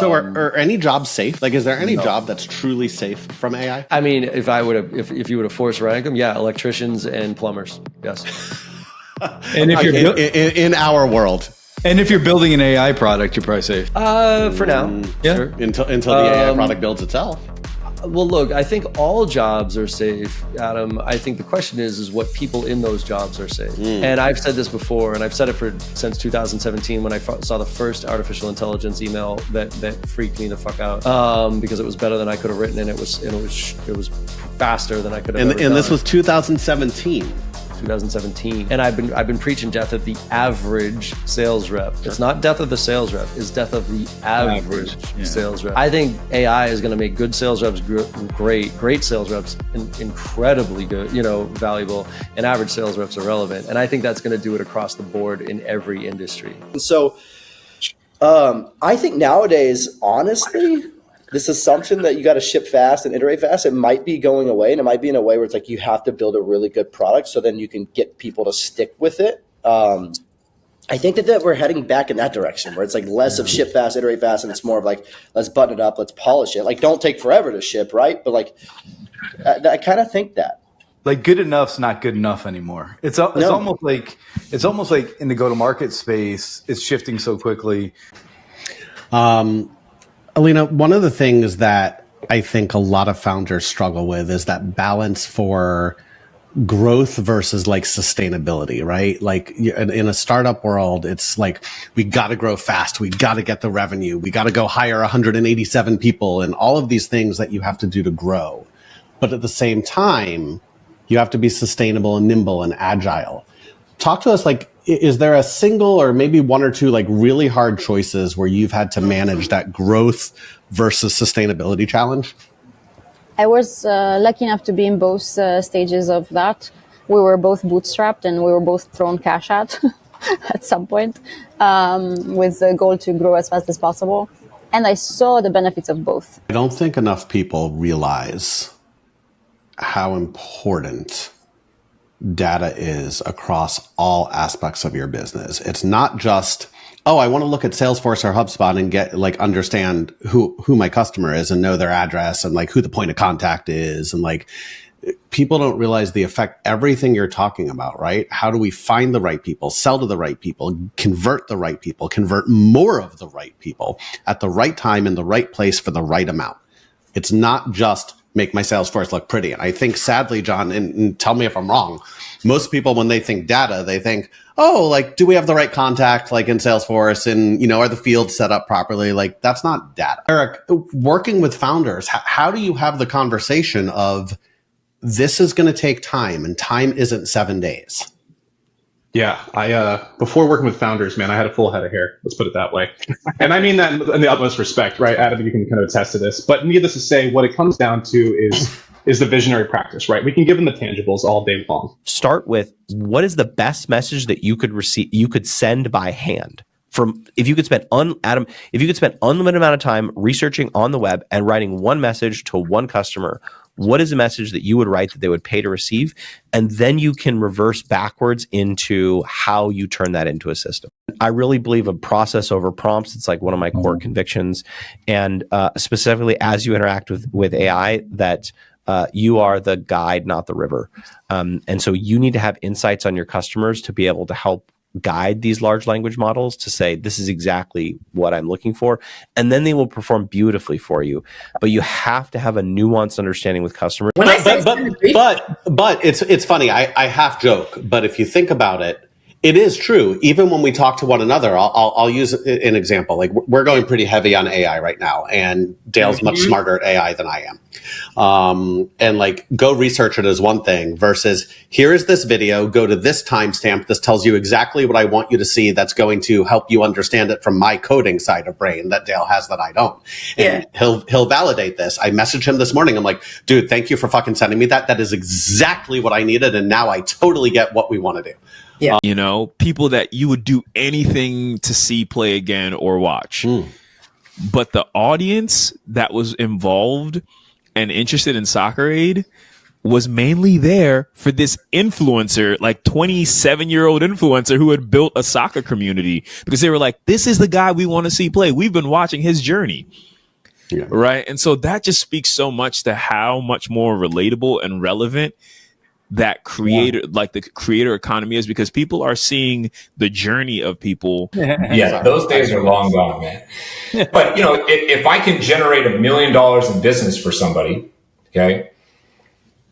So are any jobs safe? Like, is there any job that's truly safe from AI? I mean, if you were to force rank them, yeah, electricians and plumbers, yes. And if you're in our world, and if you're building an AI product, you're probably safe. For now, yeah. Sure. Until the AI product builds itself. Well, look, I think all jobs are safe, Adam. I think the question is what people in those jobs are safe. And I've said this before, and I've said it since 2017 when I saw the first artificial intelligence email that freaked me the fuck out because it was better than I could have written, and it was faster than I could have. And this was 2017. 2017, and I've been preaching death of the average sales rep. It's not death of the sales rep; it's death of the average sales rep. I think AI is going to make good sales reps great sales reps incredibly good, valuable, and average sales reps irrelevant. And I think that's going to do it across the board in every industry. So, I think nowadays, honestly, this assumption that you got to ship fast and iterate fast, it might be going away, and it might be in a way where it's like you have to build a really good product so then you can get people to stick with it. I think that we're heading back in that direction where it's like less of ship fast, iterate fast, and it's more of like, let's button it up, let's polish it. Like, don't take forever to ship, right? But like, I kind of think that. Like, good enough's not good enough anymore. It's almost like in the go-to-market space, it's shifting so quickly. Alina, one of the things that I think a lot of founders struggle with is that balance for growth versus like sustainability, right? Like in a startup world, it's like, we got to grow fast. We got to get the revenue. We got to go hire 187 people and all of these things that you have to do to grow. But at the same time, you have to be sustainable and nimble and agile. Talk to us, like, is there a single or maybe one or two like really hard choices where you've had to manage that growth versus sustainability challenge? I was lucky enough to be in both stages of that. We were both bootstrapped and we were both thrown cash at some point with the goal to grow as fast as possible. And I saw the benefits of both. I don't think enough people realize how important data is across all aspects of your business. It's not just, oh, I want to look at Salesforce or HubSpot and get like understand who my customer is and know their address and like who the point of contact is. And like, people don't realize the effect, everything you're talking about, right? How do we find the right people, sell to the right people, convert more of the right people at the right time in the right place for the right amount? It's not just make my Salesforce look pretty. And I think sadly, John, and tell me if I'm wrong, most people, when they think data, they think, oh, like, do we have the right contact like in Salesforce and, are the fields set up properly? Like, that's not data. Eric, working with founders, how do you have the conversation of this is going to take time and time isn't 7 days? Yeah, I before working with founders, man, I had a full head of hair. Let's put it that way. And I mean that in the utmost respect, right? Adam, you can kind of attest to this. But needless to say, what it comes down to is the visionary practice, right? We can give them the tangibles all day long. Start with what is the best message that you could send by hand. If you could spend unlimited amount of time researching on the web and writing one message to one customer, what is a message that you would write that they would pay to receive? And then you can reverse backwards into how you turn that into a system. I really believe a process over prompts. It's like one of my core convictions. And specifically as you interact with AI, that you are the guide, not the river. And so you need to have insights on your customers to be able to help guide these large language models to say, this is exactly what I'm looking for. And then they will perform beautifully for you. But you have to have a nuanced understanding with customers. But it's funny. I half joke, but if you think about it, it is true. Even when we talk to one another, I'll use an example. Like, we're going pretty heavy on AI right now, and Dale's much smarter at AI than I am. And like, go research it is one thing versus here is this video, go to this timestamp. This tells you exactly what I want you to see. That's going to help you understand it from my coding side of brain that Dale has that I don't. And he'll validate this. I messaged him this morning. I'm like, dude, thank you for fucking sending me that. That is exactly what I needed. And now I totally get what we want to do. Yeah. People that you would do anything to see play again or watch. But the audience that was involved and interested in Soccer Aid was mainly there for this influencer, like 27-year-old influencer who had built a soccer community, because they were like, this is the guy we want to see play. We've been watching his journey. Yeah. Right. And so that just speaks so much to how much more relatable and relevant that creator, like the creator economy is, because people are seeing the journey of people. Yeah, those days are long gone, man. But, you know, if I can generate $1 million in business for somebody, okay,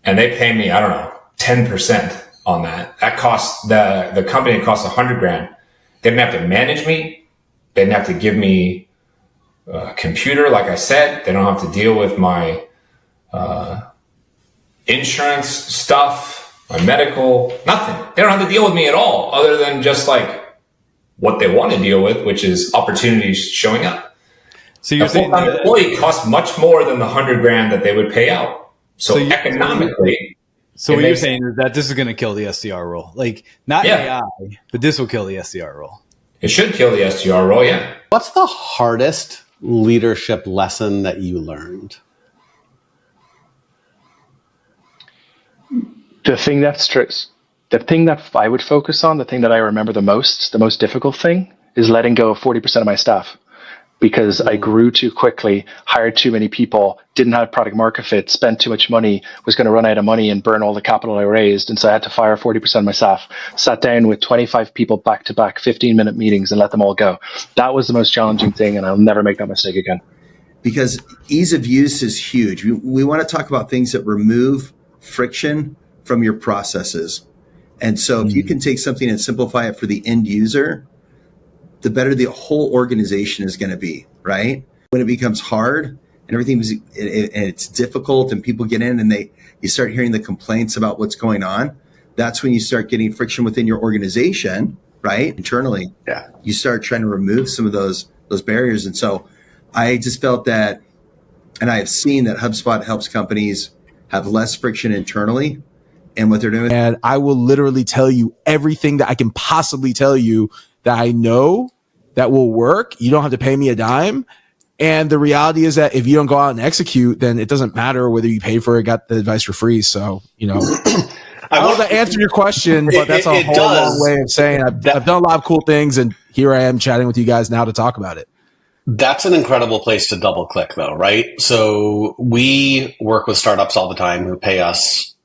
and they pay me, I don't know, 10% on that, that costs the company, it costs $100,000. They didn't have to manage me. They didn't have to give me a computer, like I said. They don't have to deal with my insurance stuff, my medical, nothing. They don't have to deal with me at all, other than just like what they want to deal with, which is opportunities showing up. So you're saying that employee costs much more than the $100,000 that they would pay out. So economically. So what you're saying is that this is going to kill the SDR role, like not AI, but this will kill the SDR role. It should kill the SDR role. Yeah. What's the hardest leadership lesson that you learned? The thing that I would focus on, the thing that I remember the most difficult thing is letting go of 40% of my staff, because I grew too quickly, hired too many people, didn't have product market fit, spent too much money, was going to run out of money and burn all the capital I raised. And so I had to fire 40% of my staff, sat down with 25 people back to back, 15-minute meetings and let them all go. That was the most challenging thing. And I'll never make that mistake again. Because ease of use is huge. We want to talk about things that remove friction from your processes. And so if you can take something and simplify it for the end user, the better the whole organization is going to be, right? When it becomes hard and it's difficult and people get in and you start hearing the complaints about what's going on, that's when you start getting friction within your organization, right? Internally. Yeah. You start trying to remove some of those barriers. And so I just felt that, and I have seen that HubSpot helps companies have less friction internally and what they're doing. And I will literally tell you everything that I can possibly tell you that I know that will work. You don't have to pay me a dime. And the reality is that if you don't go out and execute, then it doesn't matter whether you pay for it, got the advice for free. So, you know, I don't know to answer your question, but that's a whole long way of saying I've done a lot of cool things. And here I am chatting with you guys now to talk about it. That's an incredible place to double click though, right? So we work with startups all the time who pay us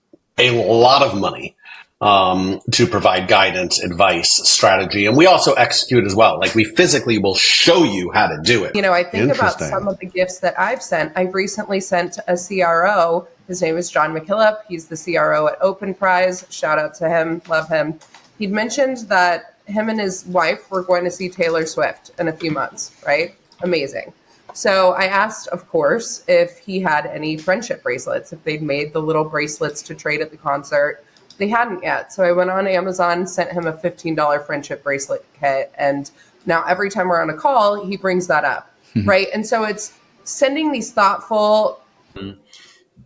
a lot of money to provide guidance, advice, strategy. And we also execute as well. Like we physically will show you how to do it. You know, I think about some of the gifts that I've sent. I've recently sent a CRO. His name is John McKillop. He's the CRO at Open Prize. Shout out to him. Love him. He'd mentioned that him and his wife were going to see Taylor Swift in a few months, right? Amazing. So I asked, of course, if he had any friendship bracelets, if they'd made the little bracelets to trade at the concert. They hadn't yet. So I went on Amazon, sent him a $15 friendship bracelet kit. And now every time we're on a call, he brings that up, right? And so it's sending these thoughtful...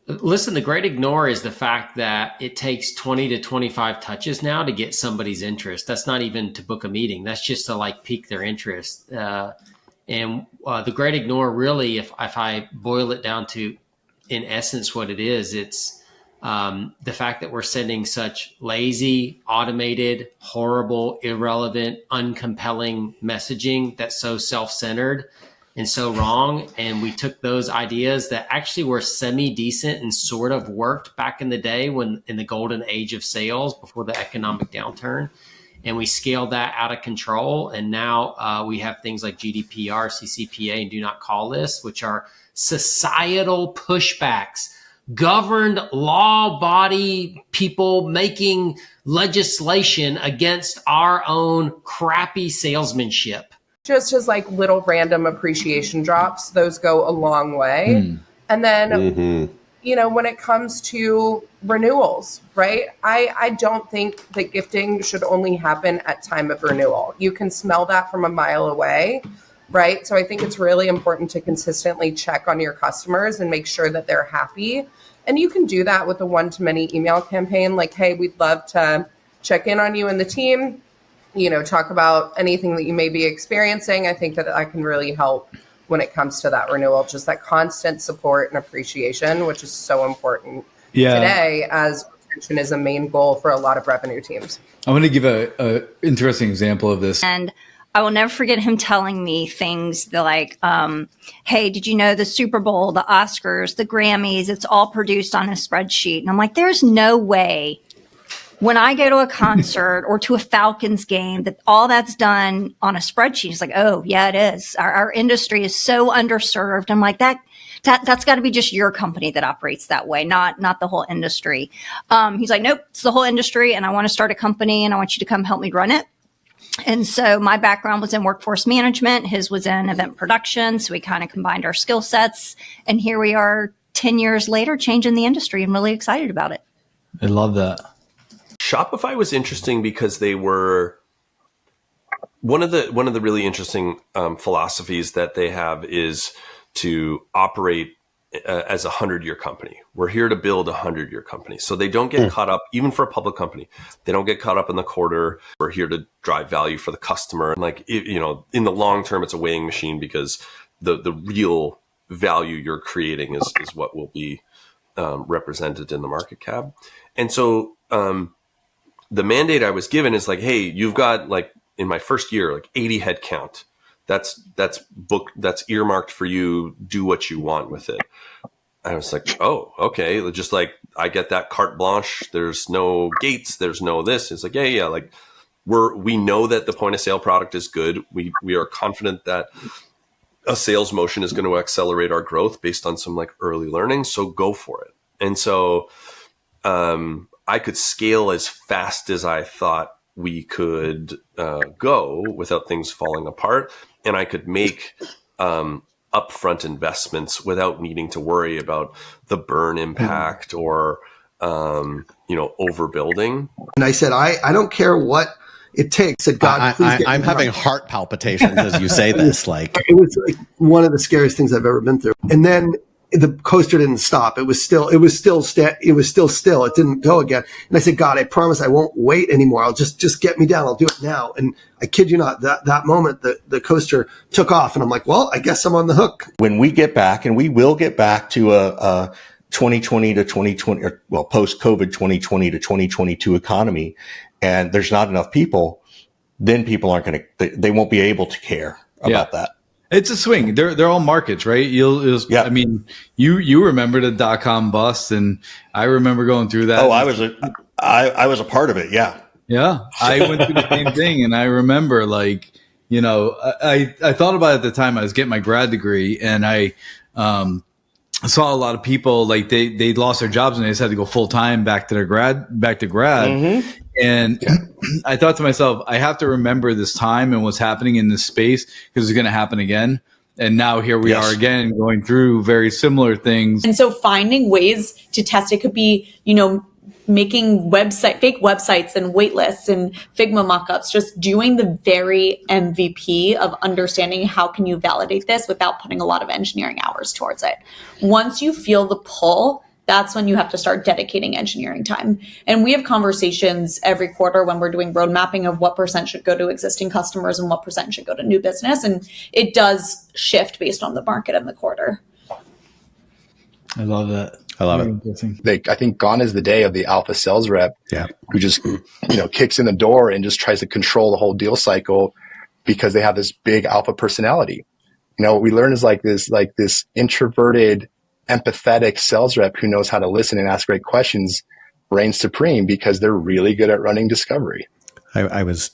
Listen, the great ignore is the fact that it takes 20 to 25 touches now to get somebody's interest. That's not even to book a meeting. That's just to like pique their interest. And the great ignore really, if I boil it down to, in essence, what it is, it's the fact that we're sending such lazy, automated, horrible, irrelevant, uncompelling messaging that's so self-centered and so wrong. And we took those ideas that actually were semi-decent and sort of worked back in the day when in the golden age of sales before the economic downturn. And we scaled that out of control. And now we have things like GDPR, CCPA, and do not call lists, which are societal pushbacks, governed law body people making legislation against our own crappy salesmanship. Just as like little random appreciation drops, those go a long way. And then, you know, when it comes to renewals, right? I don't think that gifting should only happen at time of renewal. You can smell that from a mile away, right? So I think it's really important to consistently check on your customers and make sure that they're happy. And you can do that with a one-to-many email campaign. Like, hey, we'd love to check in on you and the team, you know, talk about anything that you may be experiencing. I think that I can really help when it comes to that renewal, just that constant support and appreciation, which is so important today, as retention is a main goal for a lot of revenue teams. I'm going to give a interesting example of this. And I will never forget him telling me things like, hey, did you know the Super Bowl, the Oscars, the Grammys, it's all produced on a spreadsheet. And I'm like, there's no way when I go to a concert or to a Falcons game that all that's done on a spreadsheet. He's like, oh, yeah, it is. Our industry is so underserved. I'm like, that's got to be just your company that operates that way, not the whole industry. He's like, nope, it's the whole industry, and I want to start a company, and I want you to come help me run it. And so my background was in workforce management. His was in event production. So we kind of combined our skill sets. And here we are 10 years later, changing the industry. I'm really excited about it. I love that. Shopify was interesting because they were one of the really interesting philosophies that they have is to operate as a 100-year company. We're here to build a 100-year company. So they don't get caught up, even for a public company, they don't get caught up in the quarter. We're here to drive value for the customer. And in the long term, it's a weighing machine because the real value you're creating is what will be represented in the market cap. And so the mandate I was given is like, hey, you've got in my first year, 80 head count. That's earmarked for you. Do what you want with it. I was like, oh, okay. Just I get that carte blanche. There's no gates. There's no this. It's like, yeah. We know that the point of sale product is good. We are confident that a sales motion is going to accelerate our growth based on some early learning. So go for it. And so, I could scale as fast as I thought we could go without things falling apart. And I could make upfront investments without needing to worry about the burn impact or, overbuilding. And I said, I don't care what it takes. Said, God, please get I'm having heart palpitations as you say this. It was one of the scariest things I've ever been through. And then the coaster didn't stop. It was still still. It didn't go again. And I said, God, I promise I won't wait anymore. I'll just get me down. I'll do it now. And I kid you not, that moment, the coaster took off, and I'm like, well, I guess I'm on the hook. When we get back, and we will get back to a 2020 to 2020, post-COVID 2020 to 2022 economy, and there's not enough people, then people aren't going to, they won't be able to care about that. It's a swing. They're all markets, right? I mean, you remember the .com bust, and I remember going through that. Oh, I was a part of it. Yeah. Yeah. I went through the same thing, and I remember I thought about it at the time I was getting my grad degree, and I saw a lot of people they lost their jobs and they just had to go full time back to grad. Mm-hmm. And I thought to myself, I have to remember this time and what's happening in this space because it's going to happen again. And now here we are again going through very similar things. And so finding ways to test it could be, making fake websites and wait lists and Figma mockups, just doing the very MVP of understanding how can you validate this without putting a lot of engineering hours towards it. Once you feel the pull, that's when you have to start dedicating engineering time. And we have conversations every quarter when we're doing road mapping of what % should go to existing customers and what % should go to new business. And it does shift based on the market and the quarter. I love that. I love it. I think gone is the day of the alpha sales rep who just, kicks in the door and just tries to control the whole deal cycle because they have this big alpha personality. What we learn is this introverted, empathetic sales rep who knows how to listen and ask great questions reigns supreme because they're really good at running discovery. I was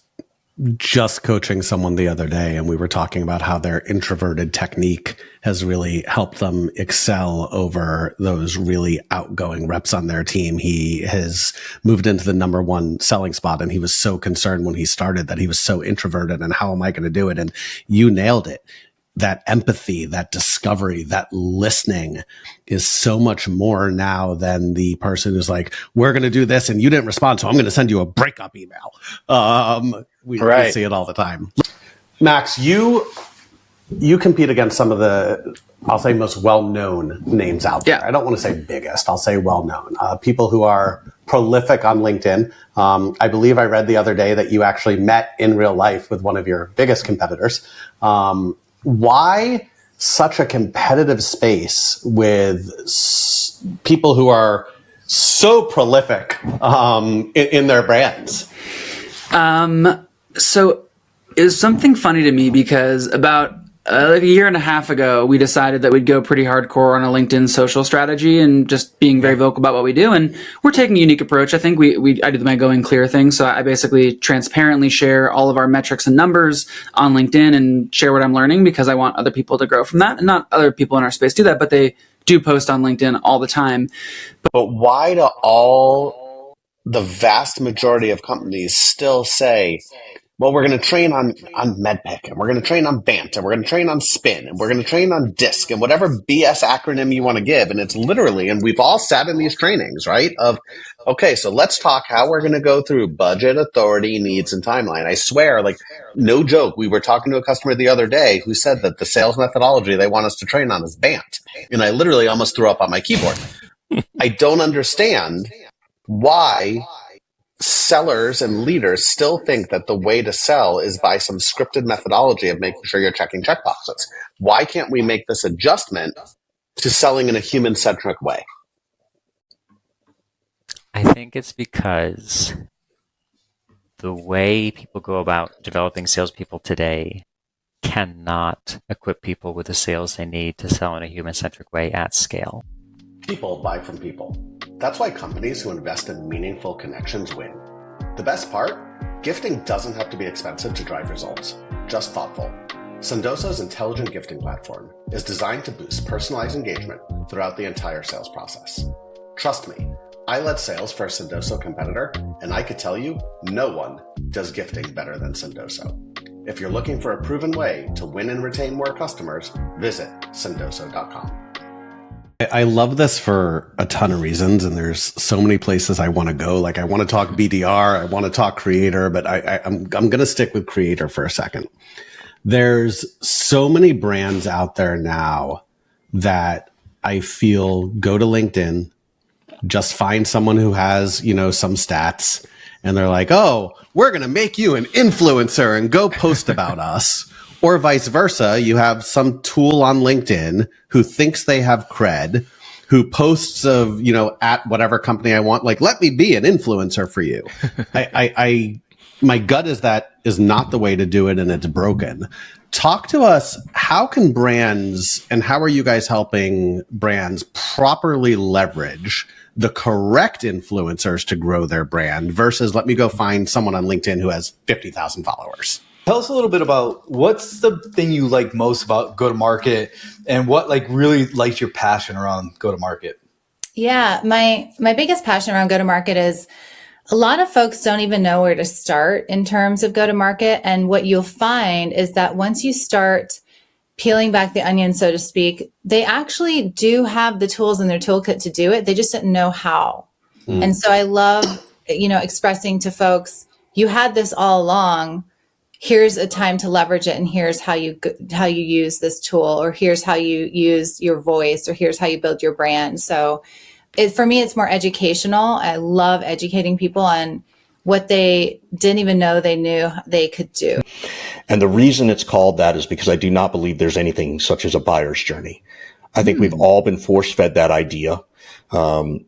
just coaching someone the other day, and we were talking about how their introverted technique has really helped them excel over those really outgoing reps on their team. He has moved into the number one selling spot, and he was so concerned when he started that he was so introverted and how am I going to do it? And you nailed it. That empathy, that discovery, that listening is so much more now than the person who's like, we're going to do this and you didn't respond, so I'm going to send you a breakup email. We see it all the time. Max, you compete against some of the, I'll say, most well-known names out there. I don't want to say biggest, I'll say well-known. People who are prolific on LinkedIn. I believe I read the other day that you actually met in real life with one of your biggest competitors. Why such a competitive space with people who are so prolific in their brands? So it's something funny to me because about like a year and a half ago, we decided that we'd go pretty hardcore on a LinkedIn social strategy and just being very vocal about what we do. And we're taking a unique approach. I think I do my going clear thing. So I basically transparently share all of our metrics and numbers on LinkedIn and share what I'm learning because I want other people to grow from that. And not other people in our space do that, but they do post on LinkedIn all the time. But why do the vast majority of companies still say, well, we're going to train on MedPick, and we're going to train on BANT, and we're going to train on SPIN, and we're going to train on DISC, and whatever BS acronym you want to give. And it's literally, and we've all sat in these trainings, right? Of, okay, so let's talk how we're going to go through budget, authority, needs, and timeline. I swear, like, no joke, we were talking to a customer the other day who said that the sales methodology they want us to train on is BANT. And I literally almost threw up on my keyboard. I don't understand why sellers and leaders still think that the way to sell is by some scripted methodology of making sure you're checking checkboxes. Why can't we make this adjustment to selling in a human-centric way? I think it's because the way people go about developing salespeople today cannot equip people with the sales they need to sell in a human-centric way at scale. People buy from people. That's why companies who invest in meaningful connections win. The best part? Gifting doesn't have to be expensive to drive results, just thoughtful. Sendoso's intelligent gifting platform is designed to boost personalized engagement throughout the entire sales process. Trust me, I led sales for a Sendoso competitor, and I could tell you, no one does gifting better than Sendoso. If you're looking for a proven way to win and retain more customers, visit sendoso.com. I love this for a ton of reasons, and there's so many places I want to go. Like, I want to talk BDR, I want to talk creator, but I'm going to stick with creator for a second. There's so many brands out there now that I feel go to LinkedIn, just find someone who has, some stats, and they're like, oh, we're going to make you an influencer and go post about us. Or vice versa, you have some tool on LinkedIn who thinks they have cred, who posts of, at whatever company I want, like, let me be an influencer for you. My gut is that is not the way to do it, and it's broken. Talk to us, how can brands, and how are you guys helping brands properly leverage the correct influencers to grow their brand versus let me go find someone on LinkedIn who has 50,000 followers? Tell us a little bit about what's the thing you like most about go-to-market and what really lights your passion around go-to-market? Yeah, my biggest passion around go-to-market is a lot of folks don't even know where to start in terms of go-to-market. And what you'll find is that once you start peeling back the onion, so to speak, they actually do have the tools in their toolkit to do it. They just didn't know how. And so I love, expressing to folks, you had this all along. Here's a time to leverage it, and here's how you use this tool, or here's how you use your voice, or here's how you build your brand. So for me, it's more educational. I love educating people on what they didn't even know they knew they could do. And the reason it's called that is because I do not believe there's anything such as a buyer's journey. I think we've all been force-fed that idea. And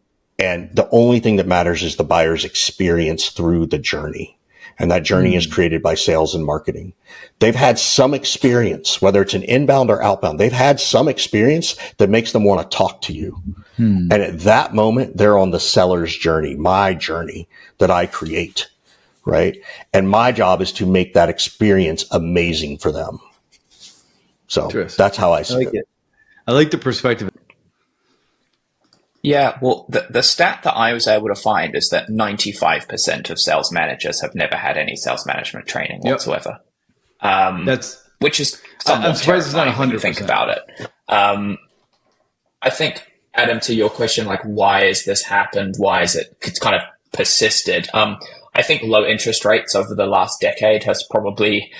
the only thing that matters is the buyer's experience through the journey. And that journey is created by sales and marketing. They've had some experience, whether it's an inbound or outbound, they've had some experience that makes them want to talk to you. And at that moment, they're on the seller's journey, my journey that I create, right? And my job is to make that experience amazing for them. So that's how I see it. I like the perspective. Yeah, well, the stat that I was able to find is that 95% of sales managers have never had any sales management training whatsoever. Which is somewhat I'm surprised it's not 100%. When you think about it. I think, Adam, to your question, why has this happened? Why is it's kind of persisted? I think low interest rates over the last decade has probably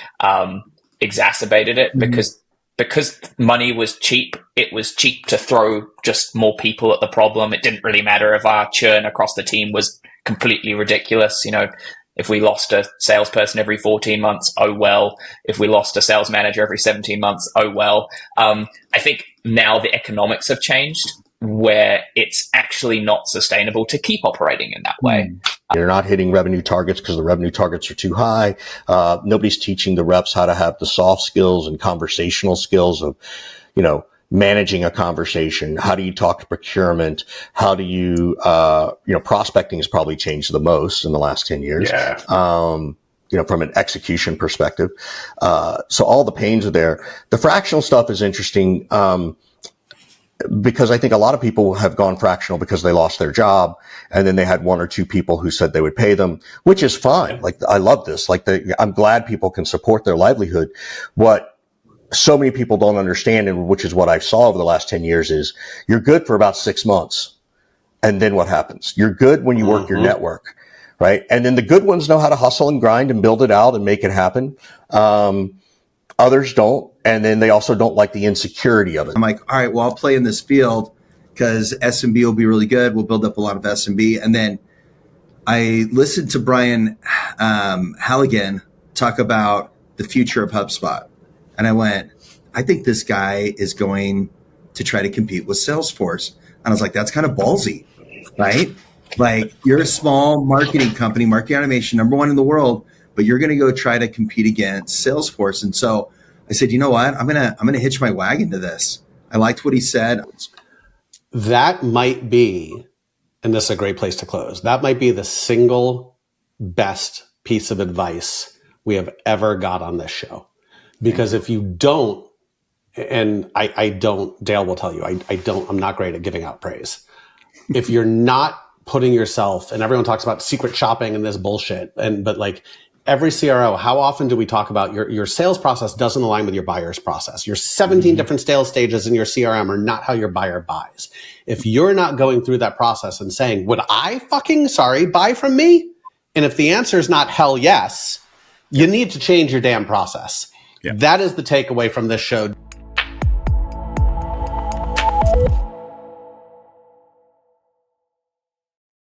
exacerbated it because money was cheap. It was cheap to throw just more people at the problem. It didn't really matter if our churn across the team was completely ridiculous. If we lost a salesperson every 14 months, oh well. If we lost a sales manager every 17 months, oh well. I think now the economics have changed. where it's actually not sustainable to keep operating in that way. You're not hitting revenue targets because the revenue targets are too high. Nobody's teaching the reps how to have the soft skills and conversational skills of, managing a conversation. How do you talk to procurement? How do you, prospecting has probably changed the most in the last 10 years. Yeah. From an execution perspective. So all the pains are there. The fractional stuff is interesting, because I think a lot of people have gone fractional because they lost their job and then they had one or two people who said they would pay them, which is fine. Like, I love this. I'm glad people can support their livelihood. What so many people don't understand, and which is what I saw over the last 10 years, is you're good for about 6 months. And then what happens? You're good when you work your network, right? And then the good ones know how to hustle and grind and build it out and make it happen. Others don't. And then they also don't like the insecurity of it. I'm like, all right, well, I'll play in this field because SMB will be really good. We'll build up a lot of SMB. And then I listened to Brian Halligan talk about the future of HubSpot. And I went, I think this guy is going to try to compete with Salesforce. And I was like, that's kind of ballsy, right? Like, you're a small marketing company, marketing automation, number one in the world, but you're going to go try to compete against Salesforce. And so I said, you know what? I'm going to hitch my wagon to this. I liked what he said. That might be, and this is a great place to close, that might be the single best piece of advice we have ever got on this show. Because if you don't, and I don't, Dale will tell you, I'm not great at giving out praise. If you're not putting yourself, and everyone talks about secret shopping and this bullshit, but like every CRO, how often do we talk about your sales process doesn't align with your buyer's process? Your 17 different sales stages in your CRM are not how your buyer buys. If you're not going through that process and saying, would I buy from me? And if the answer is not hell yes, you need to change your damn process. Yeah. That is the takeaway from this show.